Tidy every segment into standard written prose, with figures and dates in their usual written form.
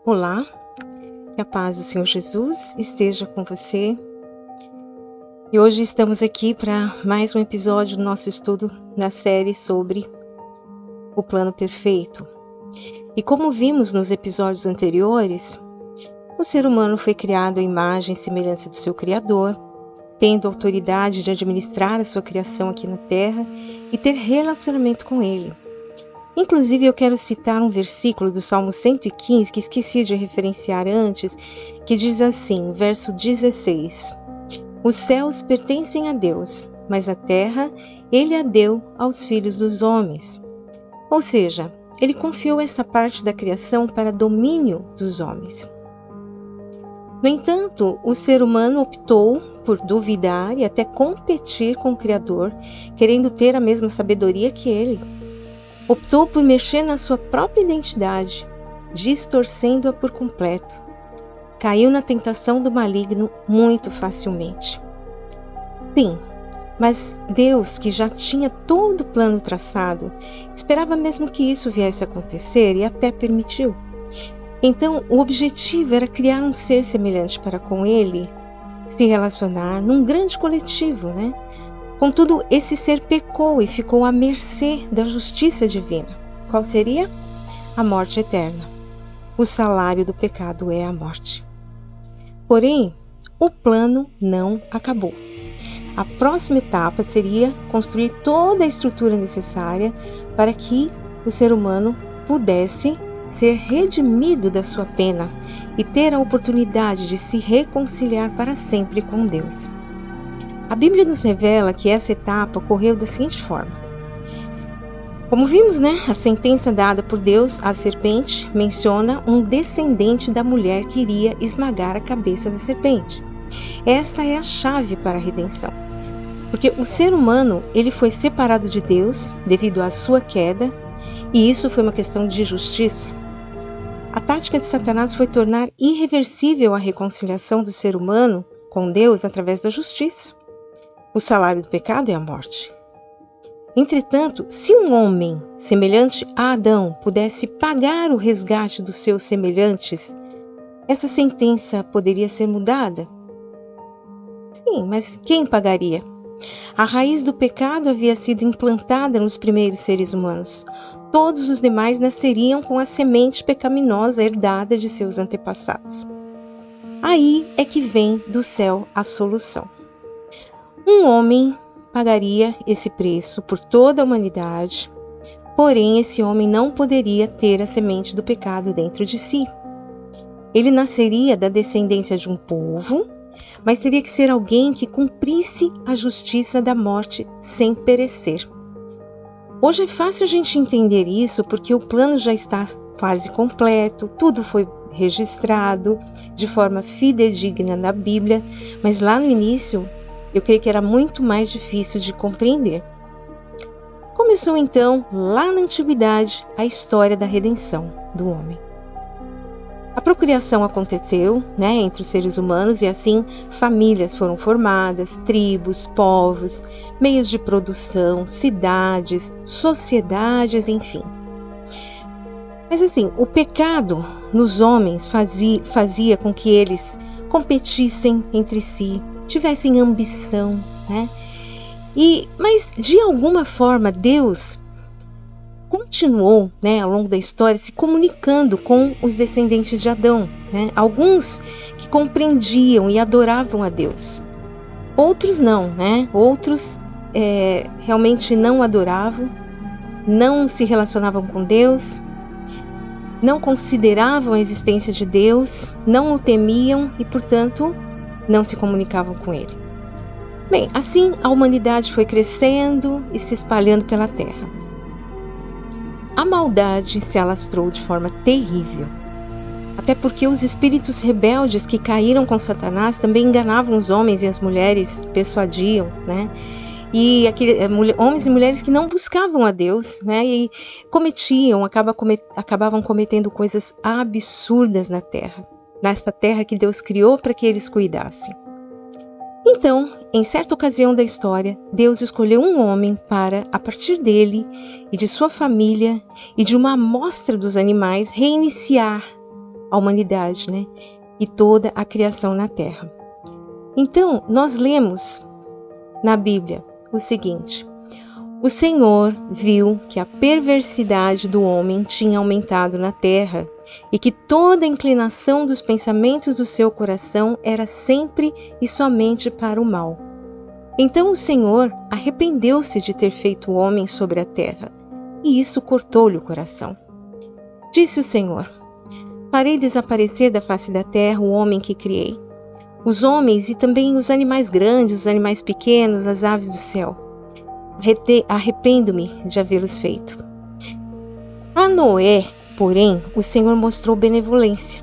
Olá, que a paz do Senhor Jesus esteja com você. E hoje estamos aqui para mais um episódio do nosso estudo na série sobre o plano perfeito. E como vimos nos episódios anteriores, o ser humano foi criado à imagem e semelhança do seu Criador, tendo autoridade de administrar a sua criação aqui na Terra e ter relacionamento com Ele. Inclusive, eu quero citar um versículo do Salmo 115, que esqueci de referenciar antes, que diz assim, verso 16: Os céus pertencem a Deus, mas a terra Ele a deu aos filhos dos homens. Ou seja, Ele confiou essa parte da criação para domínio dos homens. No entanto, o ser humano optou por duvidar e até competir com o Criador, querendo ter a mesma sabedoria que Ele. Optou por mexer na sua própria identidade, distorcendo-a por completo. Caiu na tentação do maligno muito facilmente. Sim, mas Deus, que já tinha todo o plano traçado, esperava mesmo que isso viesse a acontecer e até permitiu. Então, o objetivo era criar um ser semelhante para com Ele, se relacionar num grande coletivo, né? Contudo, esse ser pecou e ficou à mercê da justiça divina. Qual seria? A morte eterna. O salário do pecado é a morte. Porém, o plano não acabou. A próxima etapa seria construir toda a estrutura necessária para que o ser humano pudesse ser redimido da sua pena e ter a oportunidade de se reconciliar para sempre com Deus. A Bíblia nos revela que essa etapa ocorreu da seguinte forma. Como vimos, a sentença dada por Deus à serpente menciona um descendente da mulher que iria esmagar a cabeça da serpente. Esta é a chave para a redenção. Porque o ser humano, ele foi separado de Deus devido à sua queda, e isso foi uma questão de justiça. A tática de Satanás foi tornar irreversível a reconciliação do ser humano com Deus através da justiça. O salário do pecado é a morte. Entretanto, se um homem semelhante a Adão pudesse pagar o resgate dos seus semelhantes, essa sentença poderia ser mudada? Sim, mas quem pagaria? A raiz do pecado havia sido implantada nos primeiros seres humanos. Todos os demais nasceriam com a semente pecaminosa herdada de seus antepassados. Aí é que vem do céu a solução. Um homem pagaria esse preço por toda a humanidade, porém esse homem não poderia ter a semente do pecado dentro de si. Ele nasceria da descendência de um povo, mas teria que ser alguém que cumprisse a justiça da morte sem perecer. Hoje é fácil a gente entender isso porque o plano já está quase completo, tudo foi registrado de forma fidedigna na Bíblia, mas lá no início eu creio que era muito mais difícil de compreender. Começou então, lá na antiguidade, a história da redenção do homem. A procriação aconteceu, entre os seres humanos e assim famílias foram formadas, tribos, povos, meios de produção, cidades, sociedades, enfim. Mas assim, o pecado nos homens fazia com que eles competissem entre si, tivessem ambição, mas de alguma forma Deus continuou, ao longo da história, se comunicando com os descendentes de Adão, Alguns que compreendiam e adoravam a Deus, outros não, Outros realmente não adoravam, não se relacionavam com Deus, não consideravam a existência de Deus, não o temiam e, portanto, não se comunicavam com ele. Bem, assim a humanidade foi crescendo e se espalhando pela terra. A maldade se alastrou de forma terrível, até porque os espíritos rebeldes que caíram com Satanás também enganavam os homens e as mulheres, persuadiam, E homens e mulheres que não buscavam a Deus, e acabavam cometendo coisas absurdas na terra. Nessa terra que Deus criou para que eles cuidassem. Então, em certa ocasião da história, Deus escolheu um homem para, a partir dele e de sua família e de uma amostra dos animais, reiniciar a humanidade, né? E toda a criação na terra. Então, nós lemos na Bíblia o seguinte: o Senhor viu que a perversidade do homem tinha aumentado na terra e que toda a inclinação dos pensamentos do seu coração era sempre e somente para o mal. Então o Senhor arrependeu-se de ter feito o homem sobre a terra, e isso cortou-lhe o coração. Disse o Senhor: farei desaparecer da face da terra o homem que criei, os homens e também os animais grandes, os animais pequenos, as aves do céu. Arrependo-me de havê-los feito. A Noé, porém, o Senhor mostrou benevolência.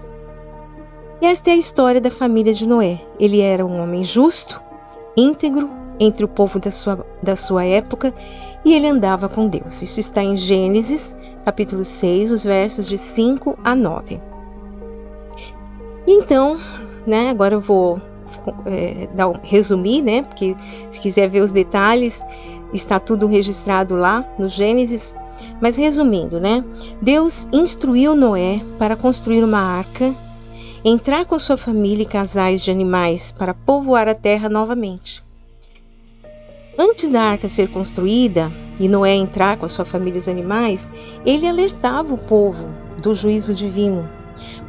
E esta é a história da família de Noé. Ele era um homem justo, íntegro, entre o povo da sua época, e ele andava com Deus. Isso está em Gênesis, capítulo 6, os versos de 5 a 9. Então, agora eu vou resumir, porque se quiser ver os detalhes, está tudo registrado lá no Gênesis. Mas resumindo, Deus instruiu Noé para construir uma arca, entrar com sua família e casais de animais para povoar a terra novamente. Antes da arca ser construída e Noé entrar com a sua família e os animais, ele alertava o povo do juízo divino.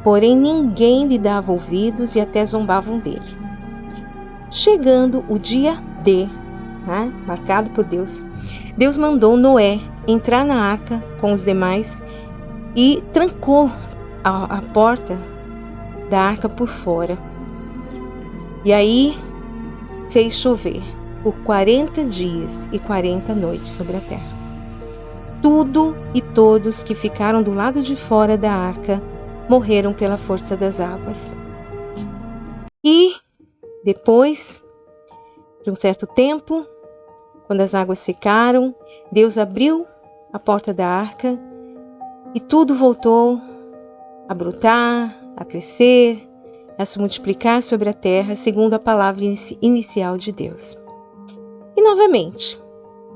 Porém, ninguém lhe dava ouvidos e até zombavam dele. Chegando o dia D, marcado por Deus, Deus mandou Noé entrar na arca com os demais e trancou a porta da arca por fora. E aí fez chover por 40 dias e 40 noites sobre a terra. Tudo e todos que ficaram do lado de fora da arca morreram pela força das águas. E depois de um certo tempo, quando as águas secaram, Deus abriu a porta da arca e tudo voltou a brotar, a crescer, a se multiplicar sobre a terra, segundo a palavra inicial de Deus. E novamente,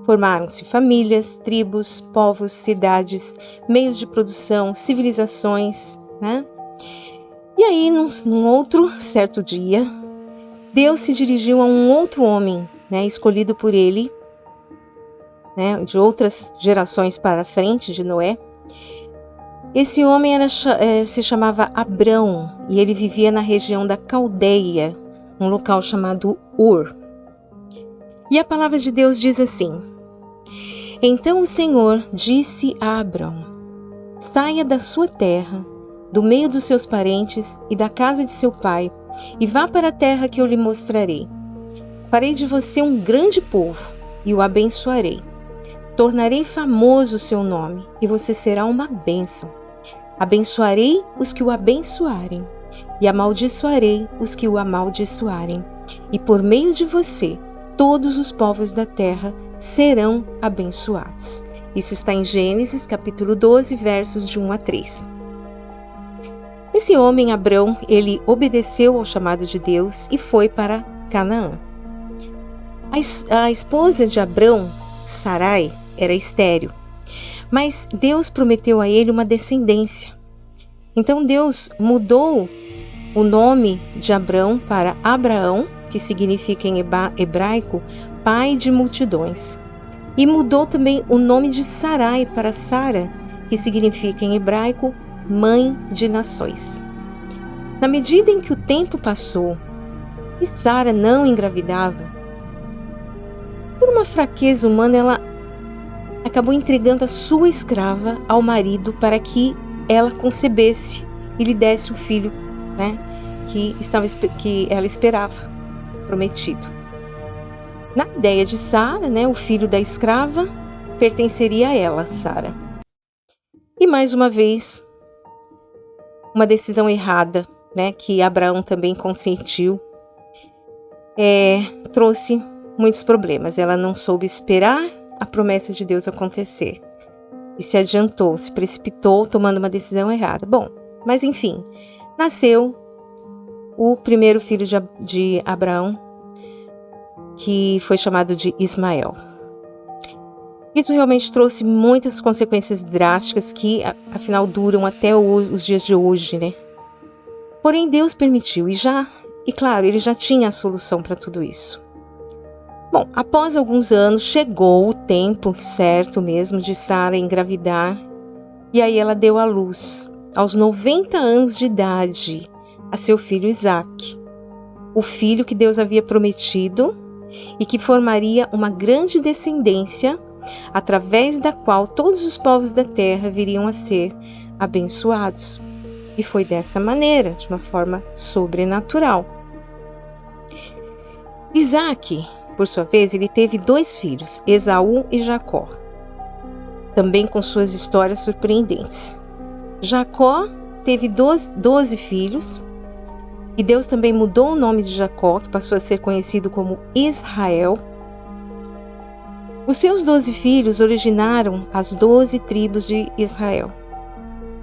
formaram-se famílias, tribos, povos, cidades, meios de produção, civilizações, E aí, num outro certo dia, Deus se dirigiu a um outro homem, escolhido por ele, de outras gerações para frente de Noé. Esse homem se chamava Abrão e ele vivia na região da Caldeia, um local chamado Ur. E a palavra de Deus diz assim: então o Senhor disse a Abrão: saia da sua terra, do meio dos seus parentes e da casa de seu pai, e vá para a terra que eu lhe mostrarei. Farei de você um grande povo e o abençoarei. Tornarei famoso o seu nome e você será uma bênção. Abençoarei os que o abençoarem e amaldiçoarei os que o amaldiçoarem. E por meio de você, todos os povos da terra serão abençoados. Isso está em Gênesis, capítulo 12, versos de 1 a 3. Esse homem, Abrão, ele obedeceu ao chamado de Deus e foi para Canaã. A esposa de Abrão, Sarai, era estéril, mas Deus prometeu a ele uma descendência. Então Deus mudou o nome de Abrão para Abraão, que significa em hebraico pai de multidões. E mudou também o nome de Sarai para Sara, que significa em hebraico mãe de nações. Na medida em que o tempo passou e Sara não engravidava, por uma fraqueza humana, ela acabou entregando a sua escrava ao marido para que ela concebesse e lhe desse o filho, que ela esperava, prometido. Na ideia de Sara, o filho da escrava pertenceria a ela, Sara. E mais uma vez, uma decisão errada, que Abraão também consentiu, trouxe muitos problemas. Ela não soube esperar a promessa de Deus acontecer e se adiantou, se precipitou, tomando uma decisão errada. Bom, mas enfim, nasceu o primeiro filho de Abraão, que foi chamado de Ismael. Isso realmente trouxe muitas consequências drásticas que, afinal, duram até os dias de hoje, Porém, Deus permitiu e claro, ele já tinha a solução para tudo isso. Bom, após alguns anos, chegou o tempo certo mesmo de Sara engravidar, e aí ela deu à luz, aos 90 anos de idade, a seu filho Isaque, o filho que Deus havia prometido e que formaria uma grande descendência, através da qual todos os povos da terra viriam a ser abençoados. E foi dessa maneira, de uma forma sobrenatural. Isaque, por sua vez, ele teve 2 filhos, Esaú e Jacó, também com suas histórias surpreendentes. Jacó teve 12 filhos, e Deus também mudou o nome de Jacó, que passou a ser conhecido como Israel. Os seus 12 filhos originaram as 12 tribos de Israel.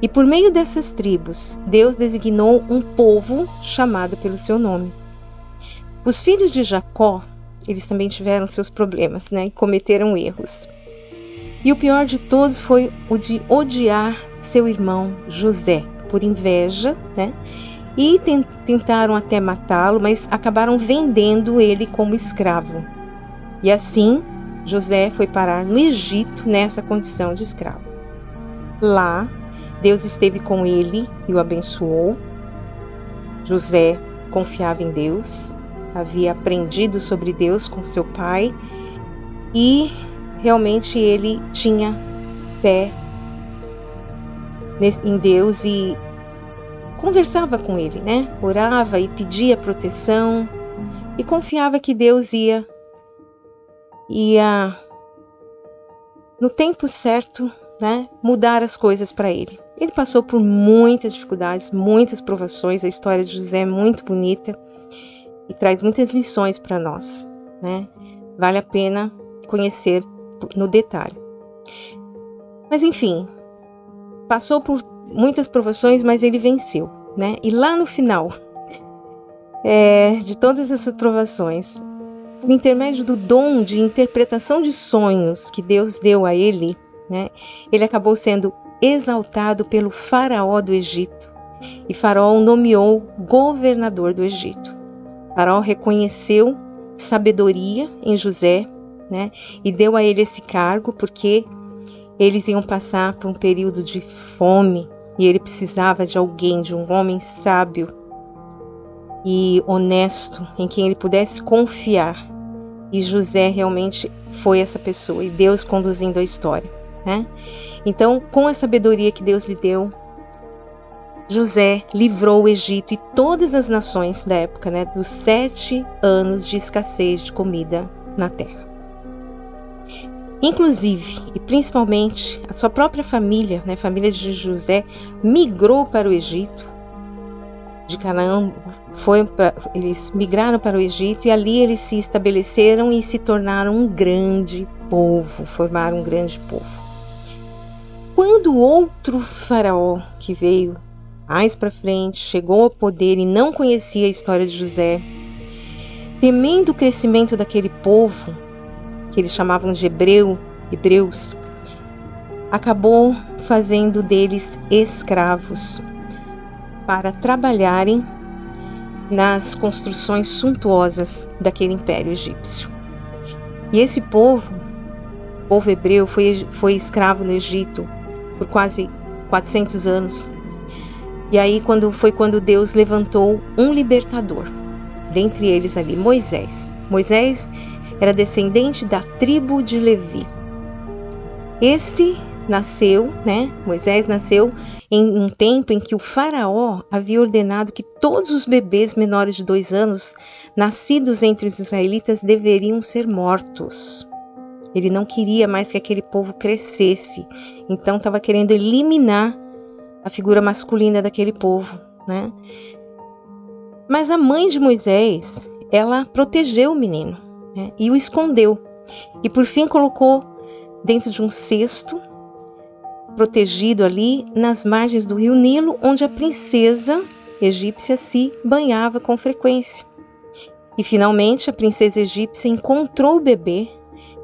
E por meio dessas tribos, Deus designou um povo chamado pelo seu nome. Os filhos de Jacó, eles também tiveram seus problemas, e cometeram erros. E o pior de todos foi o de odiar seu irmão José, por inveja, e tentaram até matá-lo, mas acabaram vendendo ele como escravo. E assim, José foi parar no Egito nessa condição de escravo. Lá, Deus esteve com ele e o abençoou. José confiava em Deus, havia aprendido sobre Deus com seu pai e realmente ele tinha fé em Deus e conversava com ele, orava e pedia proteção e confiava que Deus ia no tempo certo, mudar as coisas para ele. Ele passou por muitas dificuldades, muitas provações. A história de José é muito bonita e traz muitas lições para nós, Vale a pena conhecer no detalhe. Mas enfim, passou por muitas provações, mas ele venceu, E lá no final de todas essas provações, por intermédio do dom de interpretação de sonhos que Deus deu a ele, ele acabou sendo exaltado pelo faraó do Egito, e faraó o nomeou governador do Egito. Faraó reconheceu sabedoria em José, e deu a ele esse cargo porque eles iam passar por um período de fome e ele precisava de alguém, de um homem sábio e honesto em quem ele pudesse confiar. E José realmente foi essa pessoa, e Deus conduzindo a história, Então, com a sabedoria que Deus lhe deu, José livrou o Egito e todas as nações da época, dos 7 anos de escassez de comida na terra. Inclusive, e principalmente, a sua própria família, a família de José, migrou para o Egito. De Canaã, eles migraram para o Egito e ali eles se estabeleceram e se tornaram um grande povo, formaram um grande povo. Quando outro faraó que veio mais para frente chegou ao poder e não conhecia a história de José, temendo o crescimento daquele povo, que eles chamavam de hebreus, acabou fazendo deles escravos para trabalharem nas construções suntuosas daquele império egípcio. E esse povo hebreu, foi escravo no Egito por quase 400 anos. E aí foi quando Deus levantou um libertador, dentre eles ali Moisés. Moisés era descendente da tribo de Levi. Moisés nasceu em um tempo em que o faraó havia ordenado que todos os bebês menores de 2 anos, nascidos entre os israelitas, deveriam ser mortos. Ele não queria mais que aquele povo crescesse, então estava querendo eliminar a figura masculina daquele povo, Mas a mãe de Moisés, ela protegeu o menino, e o escondeu. E por fim colocou dentro de um cesto, protegido ali nas margens do rio Nilo, onde a princesa egípcia se banhava com frequência. E finalmente a princesa egípcia encontrou o bebê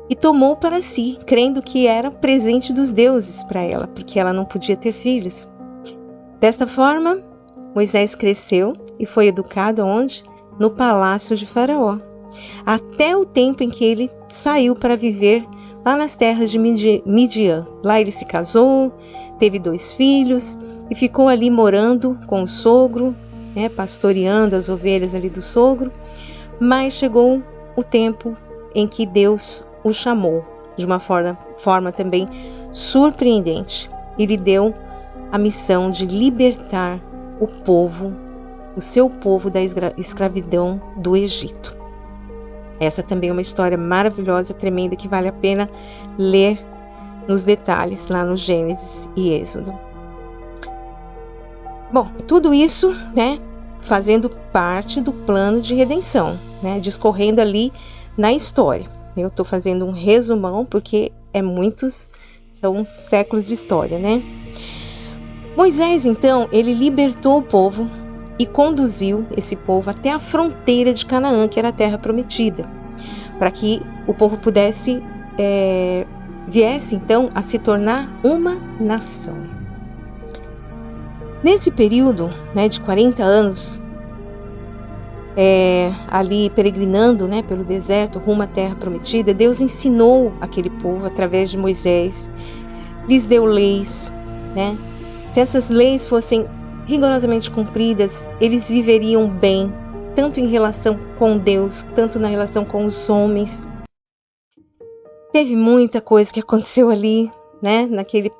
e tomou para si, crendo que era presente dos deuses para ela, porque ela não podia ter filhos. Desta forma, Moisés cresceu e foi educado onde? No palácio de Faraó, até o tempo em que ele saiu para viver lá nas terras de Midian. Lá ele se casou, teve 2 filhos e ficou ali morando com o sogro, pastoreando as ovelhas ali do sogro. Mas chegou o tempo em que Deus o chamou de uma forma também surpreendente. E lhe deu a missão de libertar o seu povo da escravidão do Egito. Essa também é uma história maravilhosa, tremenda, que vale a pena ler nos detalhes lá no Gênesis e Êxodo. Bom, tudo isso, fazendo parte do plano de redenção, discorrendo ali na história. Eu estou fazendo um resumão porque são séculos de história, Moisés, então, ele libertou o povo e conduziu esse povo até a fronteira de Canaã, que era a terra prometida, para que o povo viesse então a se tornar uma nação. Nesse período, de 40 anos, ali peregrinando, pelo deserto rumo à terra prometida, Deus ensinou aquele povo através de Moisés, lhes deu leis, Se essas leis fossem rigorosamente cumpridas, eles viveriam bem, tanto em relação com Deus, tanto na relação com os homens. Teve muita coisa que aconteceu ali,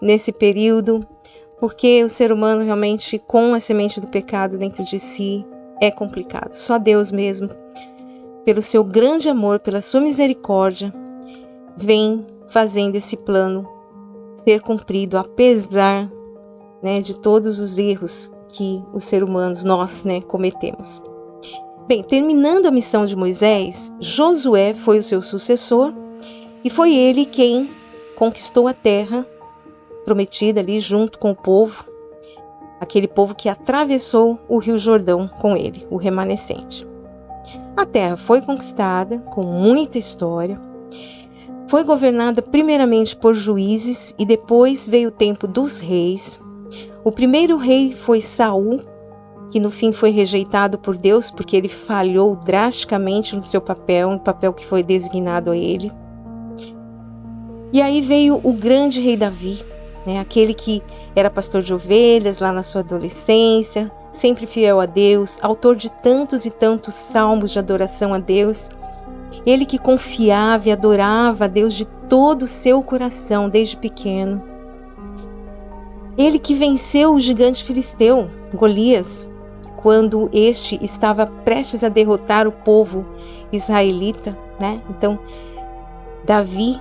nesse período, porque o ser humano realmente, com a semente do pecado dentro de si, é complicado. Só Deus mesmo, pelo seu grande amor, pela sua misericórdia, vem fazendo esse plano ser cumprido, apesar de todos os erros que os seres humanos, nós, cometemos. Bem, terminando a missão de Moisés, Josué foi o seu sucessor e foi ele quem conquistou a terra prometida ali junto com o povo, aquele povo que atravessou o Rio Jordão com ele, o remanescente. A terra foi conquistada com muita história, foi governada primeiramente por juízes e depois veio o tempo dos reis. O primeiro rei foi Saul, que no fim foi rejeitado por Deus porque ele falhou drasticamente no seu papel, no papel que foi designado a ele. E aí veio o grande rei Davi, aquele que era pastor de ovelhas lá na sua adolescência, sempre fiel a Deus, autor de tantos e tantos salmos de adoração a Deus. Ele que confiava e adorava a Deus de todo o seu coração desde pequeno. Ele que venceu o gigante filisteu, Golias, quando este estava prestes a derrotar o povo israelita, Então, Davi,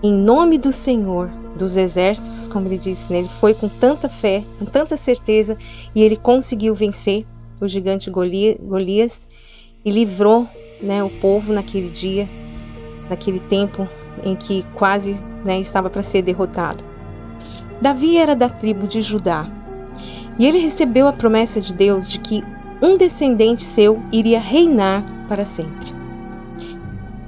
em nome do Senhor dos exércitos, como ele disse, ele foi com tanta fé, com tanta certeza, e ele conseguiu vencer o gigante Golias e livrou, o povo naquele dia, naquele tempo em que quase, estava para ser derrotado. Davi era da tribo de Judá e ele recebeu a promessa de Deus de que um descendente seu iria reinar para sempre.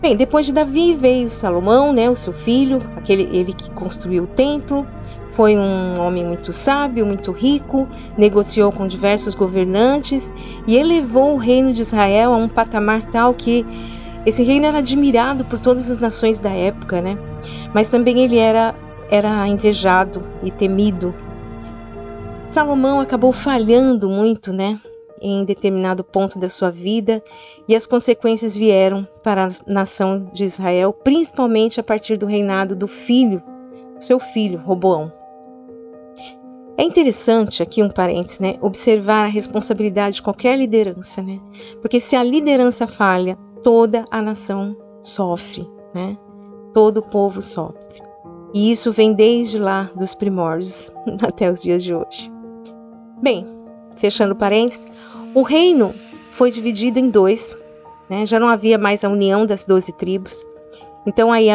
Bem, depois de Davi veio Salomão, o seu filho, ele que construiu o templo. Foi um homem muito sábio, muito rico, negociou com diversos governantes e elevou o reino de Israel a um patamar tal que esse reino era admirado por todas as nações da época, Mas também ele era invejado e temido. Salomão acabou falhando muito, em determinado ponto da sua vida, e as consequências vieram para a nação de Israel, principalmente a partir do reinado do seu filho, Roboão. É interessante, aqui um parênteses, observar a responsabilidade de qualquer liderança, Porque se a liderança falha, toda a nação sofre, Todo o povo sofre. E isso vem desde lá dos primórdios até os dias de hoje. Bem, fechando parênteses, o reino foi dividido em 2, já não havia mais a união das 12 tribos. Então aí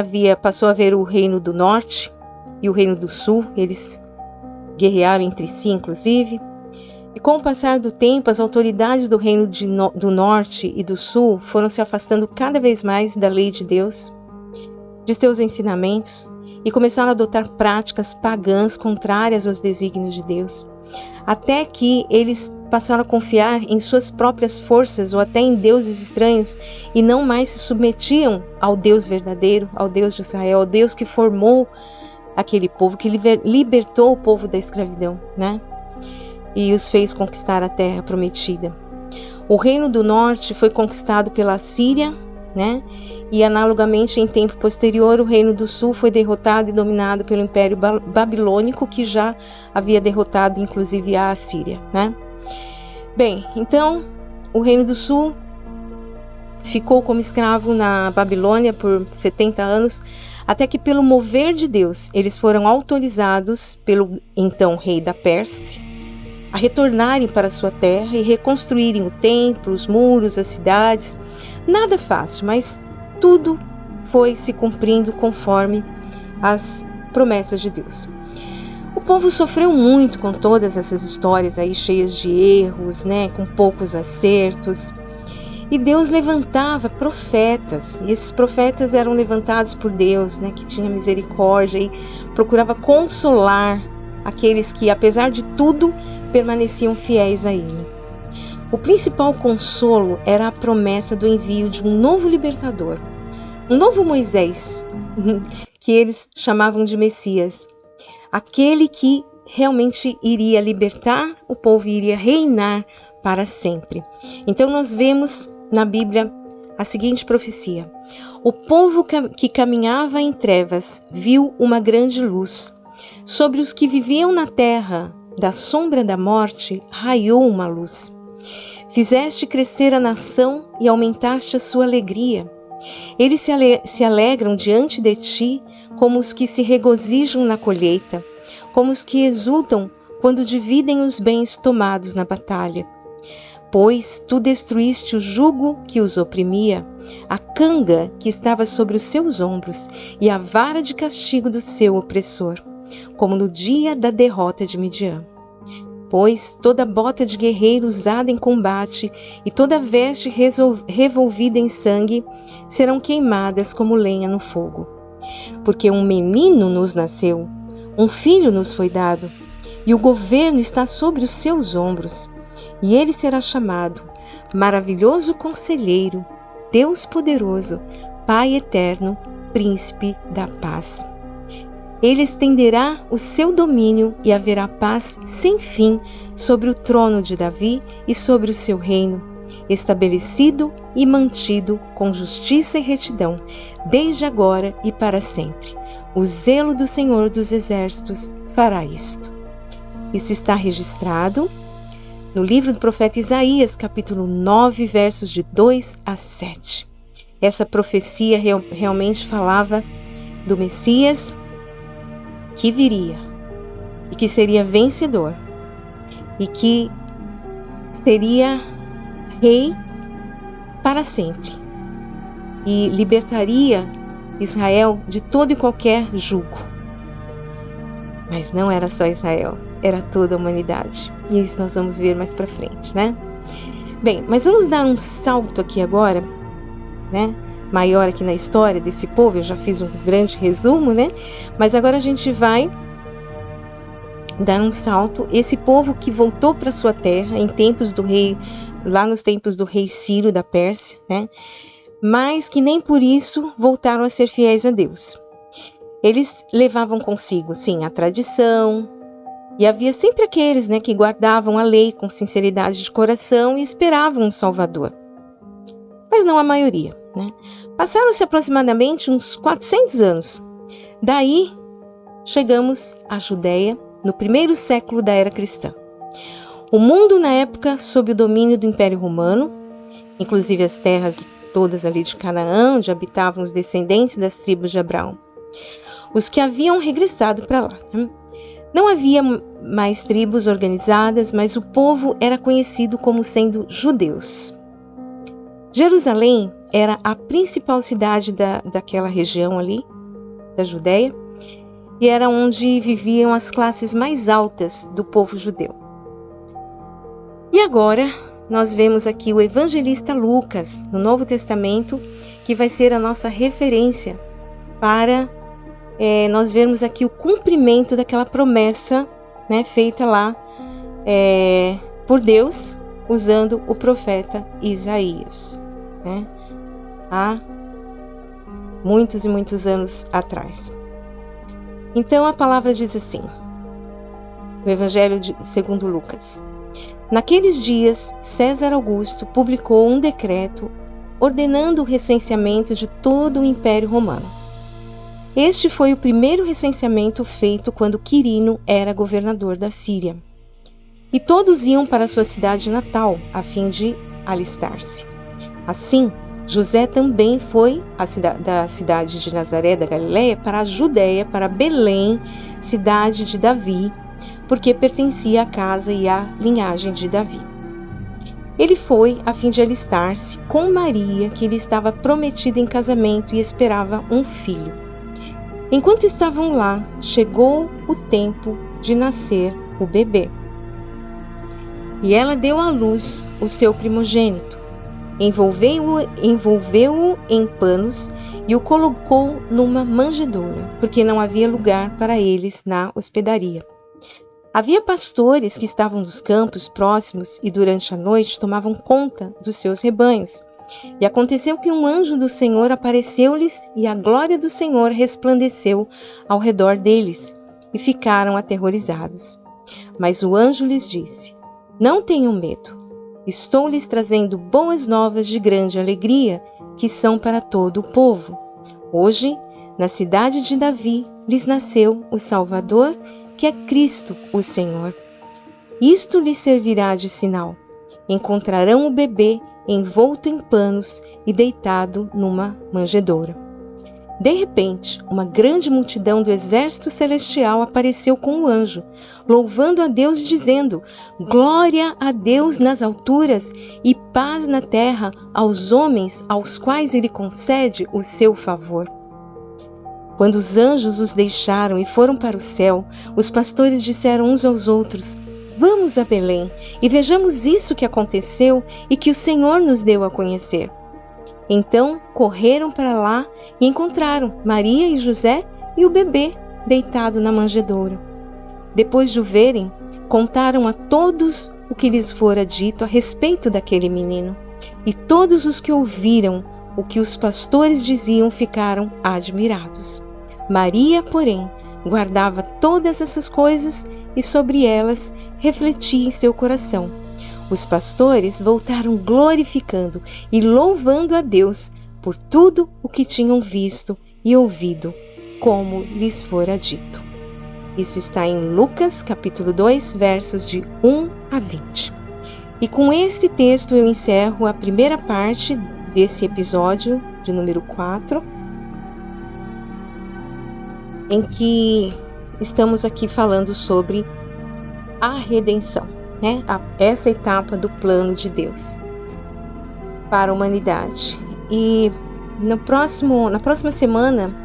passou a haver o reino do norte e o reino do sul, eles guerrearam entre si, inclusive. E com o passar do tempo, as autoridades do reino do norte e do sul foram se afastando cada vez mais da lei de Deus, de seus ensinamentos, e começaram a adotar práticas pagãs contrárias aos desígnios de Deus. até que eles passaram a confiar em suas próprias forças ou até em deuses estranhos e não mais se submetiam ao Deus verdadeiro, ao Deus de Israel, ao Deus que formou aquele povo, que libertou o povo da escravidão, né? E os fez conquistar a terra prometida. O reino do norte foi conquistado pela Síria, né? E analogamente em tempo posterior o reino do sul foi derrotado e dominado pelo Império Babilônico, que já havia derrotado inclusive a Assíria, né? Bem, então o reino do sul ficou como escravo na Babilônia por 70 anos, até que pelo mover de Deus eles foram autorizados pelo então rei da Pérsia a retornarem para sua terra e reconstruírem o templo, os muros, as cidades. Nada fácil, mas tudo foi se cumprindo conforme as promessas de Deus. O povo sofreu muito com todas essas histórias aí cheias de erros, né, com poucos acertos. E Deus levantava profetas, e esses profetas eram levantados por Deus, né, que tinha misericórdia e procurava consolar aqueles que, apesar de tudo, permaneciam fiéis a Ele. O principal consolo era a promessa do envio de um novo libertador, um novo Moisés, que eles chamavam de Messias, aquele que realmente iria libertar o povo e iria reinar para sempre. Então nós vemos na Bíblia a seguinte profecia: o povo que caminhava em trevas viu uma grande luz. Sobre os que viviam na terra da sombra da morte raiou uma luz. Fizeste crescer a nação e aumentaste a sua alegria. Eles se alegram diante de ti como os que se regozijam na colheita, como os que exultam quando dividem os bens tomados na batalha. Pois tu destruíste o jugo que os oprimia, a canga que estava sobre os seus ombros e a vara de castigo do seu opressor, como no dia da derrota de Midian. Pois toda bota de guerreiro usada em combate e toda veste revolvida em sangue serão queimadas como lenha no fogo. Porque um menino nos nasceu, um filho nos foi dado, e o governo está sobre os seus ombros. E ele será chamado Maravilhoso Conselheiro, Deus Poderoso, Pai Eterno, Príncipe da Paz. Ele estenderá o seu domínio e haverá paz sem fim sobre o trono de Davi e sobre o seu reino, estabelecido e mantido com justiça e retidão, desde agora e para sempre. O zelo do Senhor dos Exércitos fará isto. Isso está registrado no livro do profeta Isaías, capítulo 9, versos de 2 a 7. Essa profecia realmente falava do Messias que viria e que seria vencedor e que seria rei para sempre e libertaria Israel de todo e qualquer jugo. Mas não era só Israel, era toda a humanidade. E isso nós vamos ver mais para frente, né? Bem, mas vamos dar um salto aqui agora, né? Maior aqui na história desse povo. Eu já fiz um grande resumo, né? Mas agora a gente vai dar um salto. Esse povo que voltou para sua terra em tempos do rei, lá nos tempos do rei Ciro da Pérsia, né? Mas que nem por isso voltaram a ser fiéis a Deus. Eles levavam consigo, sim, a tradição, e havia sempre aqueles, né, que guardavam a lei com sinceridade de coração e esperavam um Salvador. Mas não a maioria, né? Passaram-se aproximadamente uns 400 anos. Daí chegamos à Judéia, no primeiro século da era cristã. O mundo na época sob o domínio do Império Romano, inclusive as terras todas ali de Canaã, onde habitavam os descendentes das tribos de Abraão, os que haviam regressado para lá, né? Não havia mais tribos organizadas, mas o povo era conhecido como sendo judeus. Jerusalém era a principal cidade daquela região ali, da Judéia, e era onde viviam as classes mais altas do povo judeu. E agora nós vemos aqui o evangelista Lucas, no Novo Testamento, que vai ser a nossa referência para nós vermos aqui o cumprimento daquela promessa, né, feita lá por Deus usando o profeta Isaías, né? Há muitos e muitos anos atrás. Então a palavra diz assim, no Evangelho segundo Lucas: naqueles dias, César Augusto publicou um decreto ordenando o recenseamento de todo o Império Romano. Este foi o primeiro recenseamento feito quando Quirino era governador da Síria. E todos iam para sua cidade natal, a fim de alistar-se. Assim, José também foi da cidade de Nazaré da Galiléia para a Judéia, para Belém, cidade de Davi, porque pertencia à casa e à linhagem de Davi. Ele foi a fim de alistar-se com Maria, que lhe estava prometida em casamento e esperava um filho. Enquanto estavam lá, chegou o tempo de nascer o bebê. E ela deu à luz o seu primogênito, envolveu-o em panos e o colocou numa manjedoura, porque não havia lugar para eles na hospedaria. Havia pastores que estavam nos campos próximos e durante a noite tomavam conta dos seus rebanhos. E aconteceu que um anjo do Senhor apareceu-lhes e a glória do Senhor resplandeceu ao redor deles e ficaram aterrorizados. Mas o anjo lhes disse: não tenham medo. Estou lhes trazendo boas novas de grande alegria, que são para todo o povo. Hoje, na cidade de Davi, lhes nasceu o Salvador, que é Cristo, o Senhor. Isto lhes servirá de sinal. Encontrarão o bebê envolto em panos e deitado numa manjedoura. De repente, uma grande multidão do exército celestial apareceu com o anjo, louvando a Deus e dizendo: glória a Deus nas alturas e paz na terra aos homens aos quais ele concede o seu favor. Quando os anjos os deixaram e foram para o céu, os pastores disseram uns aos outros: vamos a Belém e vejamos isso que aconteceu e que o Senhor nos deu a conhecer. Então correram para lá e encontraram Maria e José e o bebê deitado na manjedoura. Depois de o verem, contaram a todos o que lhes fora dito a respeito daquele menino. E todos os que ouviram o que os pastores diziam ficaram admirados. Maria, porém, guardava todas essas coisas e sobre elas refletia em seu coração. Os pastores voltaram glorificando e louvando a Deus por tudo o que tinham visto e ouvido, como lhes fora dito. Isso está em Lucas, capítulo 2, versos de 1 a 20. E com este texto eu encerro a primeira parte desse episódio de número 4, em que estamos aqui falando sobre a redenção. Essa etapa do plano de Deus para a humanidade. E na próxima semana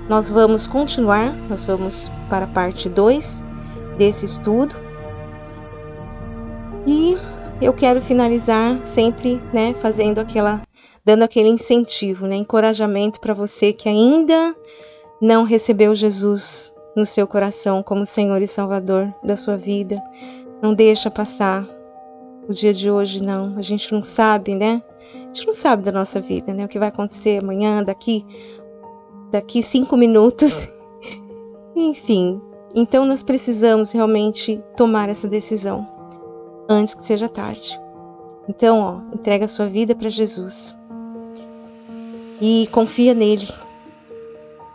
nós vamos continuar, nós vamos para a parte 2 desse estudo. E eu quero finalizar sempre, dando aquele incentivo, encorajamento para você que ainda não recebeu Jesus no seu coração como Senhor e Salvador da sua vida. Não deixa passar o dia de hoje, não. A gente não sabe, A gente não sabe da nossa vida, O que vai acontecer amanhã, daqui 5 minutos. Enfim, então nós precisamos realmente tomar essa decisão antes que seja tarde. Então, entrega a sua vida para Jesus e confia nele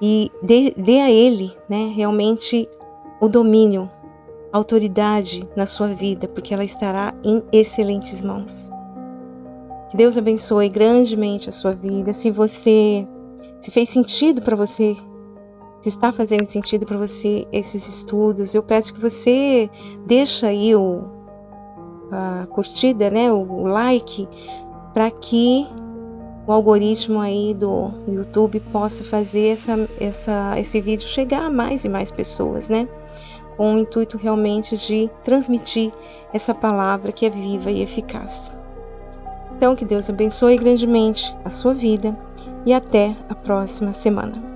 e dê a ele, realmente o domínio, autoridade na sua vida, porque ela estará em excelentes mãos. Que Deus abençoe grandemente a sua vida. Se fez sentido para você, se está fazendo sentido para você esses estudos, eu peço que você deixe aí a curtida, o like, para que o algoritmo aí do YouTube possa fazer esse vídeo chegar a mais e mais pessoas, com o intuito realmente de transmitir essa palavra que é viva e eficaz. Então, que Deus abençoe grandemente a sua vida e até a próxima semana.